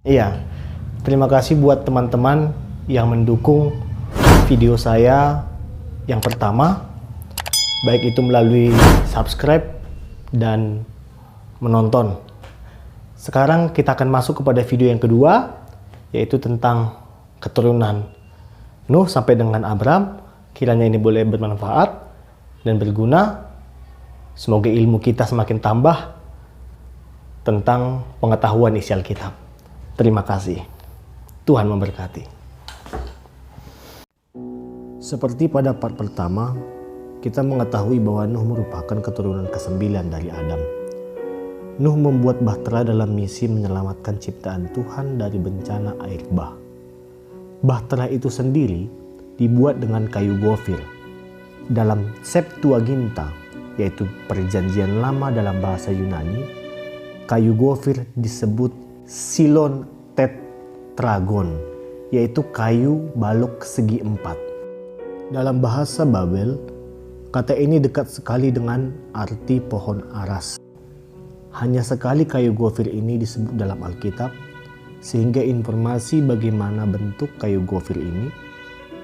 Iya, terima kasih buat teman-teman yang mendukung video saya yang pertama, baik itu melalui subscribe dan menonton. Sekarang kita akan masuk kepada video yang kedua, yaitu tentang keturunan Nuh sampai dengan Abram. Kiranya ini boleh bermanfaat dan berguna. Semoga ilmu kita semakin tambah tentang pengetahuan isi Alkitab. Terima kasih. Tuhan memberkati. Seperti pada part pertama, kita mengetahui bahwa Nuh merupakan keturunan ke-9 dari Adam. Nuh membuat bahtera dalam misi menyelamatkan ciptaan Tuhan dari bencana air bah. Bahtera itu sendiri dibuat dengan kayu gofir. Dalam Septuaginta, yaitu perjanjian lama dalam bahasa Yunani, kayu gofir disebut silon tetragon, yaitu kayu balok segi 4. Dalam bahasa Babel, kata ini dekat sekali dengan arti pohon aras. Hanya sekali kayu gofir ini disebut dalam Alkitab, sehingga informasi bagaimana bentuk kayu gofir ini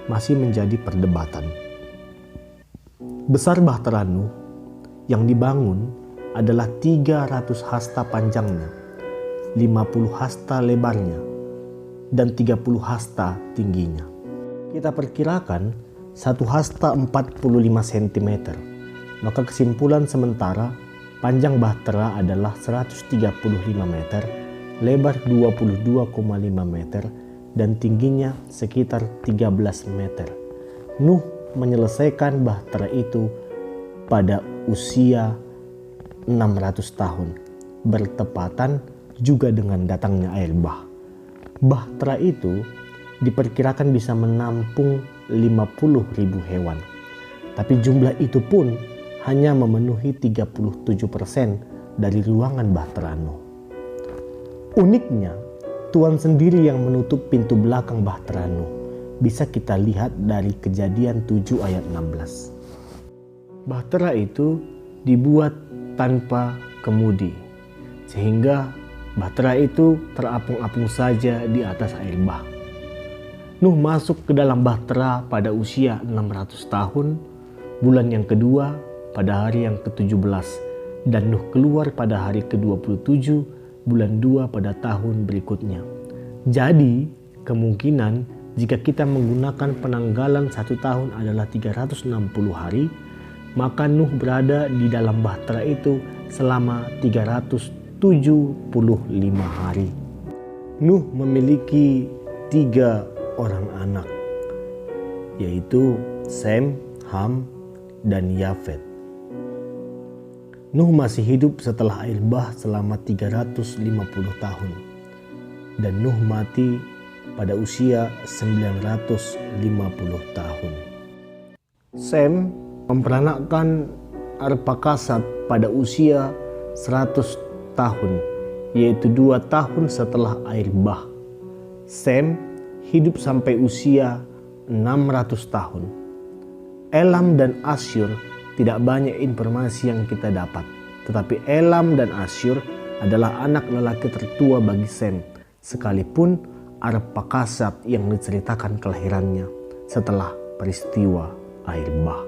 masih menjadi perdebatan. Besar bahtera Nuh yang dibangun adalah 300 hasta panjangnya, 50 hasta lebarnya, dan 30 hasta tingginya. Kita perkirakan 1 hasta 45 cm. Maka kesimpulan sementara, panjang bahtera adalah 135 meter, lebar 22,5 meter, dan tingginya sekitar 13 meter. Nuh menyelesaikan bahtera itu pada usia 600 tahun, bertepatan juga dengan datangnya air bah. Bahtera itu diperkirakan bisa menampung 50.000 hewan. Tapi jumlah itu pun hanya memenuhi 37% dari ruangan bahtera Nuh. Uniknya, Tuhan sendiri yang menutup pintu belakang bahtera Nuh. Bisa kita lihat dari Kejadian 7 ayat 16. Bahtera itu dibuat tanpa kemudi, sehingga bahtera itu terapung-apung saja di atas air bah. Nuh masuk ke dalam bahtera pada usia 600 tahun, bulan yang kedua pada hari yang ke-17, dan Nuh keluar pada hari ke-27, bulan 2 pada tahun berikutnya. Jadi, kemungkinan jika kita menggunakan penanggalan 1 tahun adalah 360 hari, maka Nuh berada di dalam bahtera itu selama 375 hari. Nuh memiliki 3 orang anak, yaitu Sem, Ham, dan Yafet. Nuh masih hidup setelah air bah selama 350 tahun, dan Nuh mati pada usia 950 tahun. Sem memperanakkan Arpakasad pada usia 100 tahun, yaitu 2 tahun setelah air bah. Sem hidup sampai usia 600 tahun. Elam dan Asyur tidak banyak informasi yang kita dapat, tetapi Elam dan Asyur adalah anak lelaki tertua bagi Sem, sekalipun Arpakasad yang diceritakan kelahirannya setelah peristiwa air bah.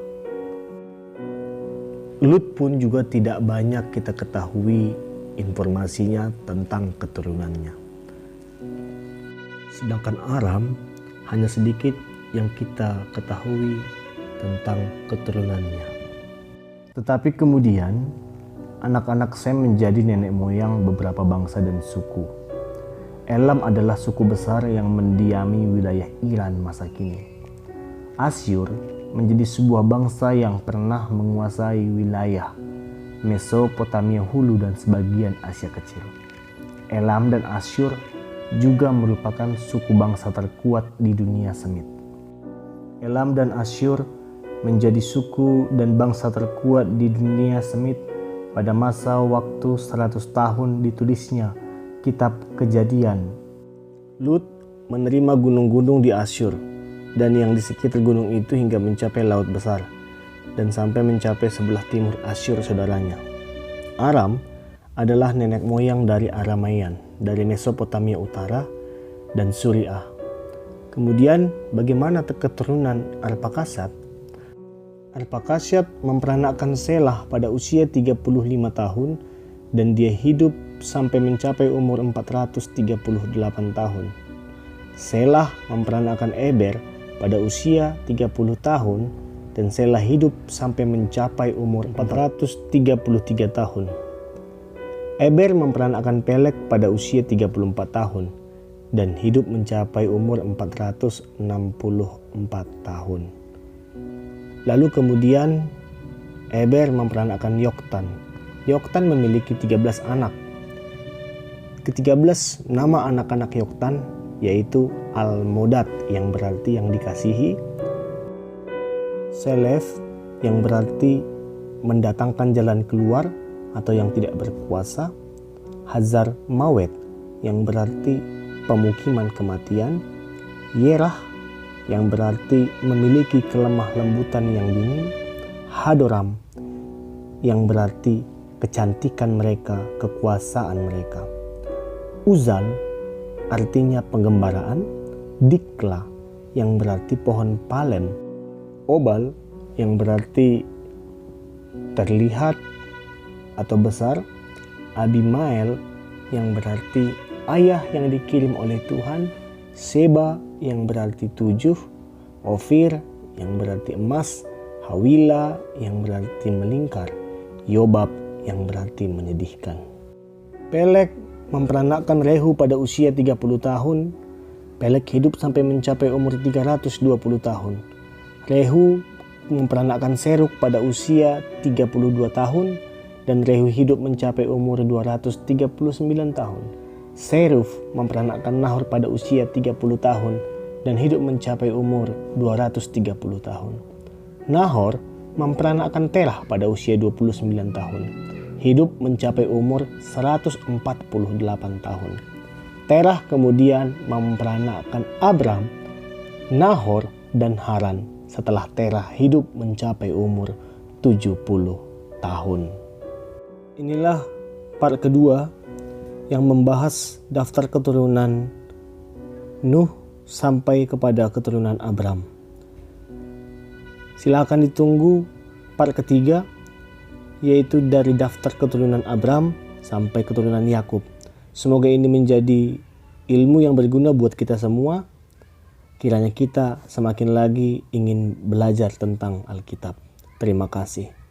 Lut pun juga tidak banyak kita ketahui informasinya tentang keturunannya. Sedangkan Aram hanya sedikit yang kita ketahui tentang keturunannya. Tetapi kemudian anak-anak Sem menjadi nenek moyang beberapa bangsa dan suku. Elam adalah suku besar yang mendiami wilayah Iran masa kini. Asyur menjadi sebuah bangsa yang pernah menguasai wilayah Mesopotamia Hulu dan sebagian Asia Kecil. Elam dan Asyur juga merupakan suku bangsa terkuat di dunia Semit. Elam dan Asyur menjadi suku dan bangsa terkuat di dunia Semit pada masa waktu 100 tahun ditulisnya Kitab Kejadian. Lut menerima gunung-gunung di Asyur dan yang di sekitar gunung itu hingga mencapai Laut Besar dan sampai mencapai sebelah timur Asyur saudaranya. Aram adalah nenek moyang dari Aramaean dari Mesopotamia Utara dan Suriah. Kemudian bagaimana keturunan Arpakshad? Arpakshad memperanakkan Shelah pada usia 35 tahun dan dia hidup sampai mencapai umur 438 tahun. Shelah memperanakkan Eber pada usia 30 tahun dan Shelah hidup sampai mencapai umur 433 tahun. Eber memperanakkan Peleg pada usia 34 tahun dan hidup mencapai umur 464 tahun. Lalu kemudian Eber memperanakkan Yoktan. Yoktan memiliki 13 anak. Ke-13 nama anak-anak Yoktan yaitu Almodad yang berarti yang dikasihi, Selef yang berarti mendatangkan jalan keluar atau yang tidak berkuasa, Hazar Mawet yang berarti pemukiman kematian, Yerah yang berarti memiliki kelemah lembutan yang dingin, Hadoram yang berarti kecantikan mereka, kekuasaan mereka, Uzal artinya penggembaraan, Dikla yang berarti pohon palem, Obal yang berarti terlihat atau besar, Abimael yang berarti ayah yang dikirim oleh Tuhan, Seba yang berarti 7, Ofir yang berarti emas, Hawila yang berarti melingkar, Yobab yang berarti menyedihkan. Peleg memperanakkan Rehu pada usia 30 tahun. Peleg hidup sampai mencapai umur 320 tahun. Rehu memperanakkan Seruk pada usia 32 tahun dan Rehu hidup mencapai umur 239 tahun. Seruf memperanakkan Nahor pada usia 30 tahun dan hidup mencapai umur 230 tahun. Nahor memperanakkan Terah pada usia 29 tahun. Hidup mencapai umur 148 tahun. Terah kemudian memperanakkan Abram, Nahor, dan Haran setelah Terah hidup mencapai umur 70 tahun. Inilah part kedua yang membahas daftar keturunan Nuh sampai kepada keturunan Abram. Silakan ditunggu part ketiga, yaitu dari daftar keturunan Abram sampai keturunan Yakub. Semoga ini menjadi ilmu yang berguna buat kita semua. Kiranya kita semakin lagi ingin belajar tentang Alkitab. Terima kasih.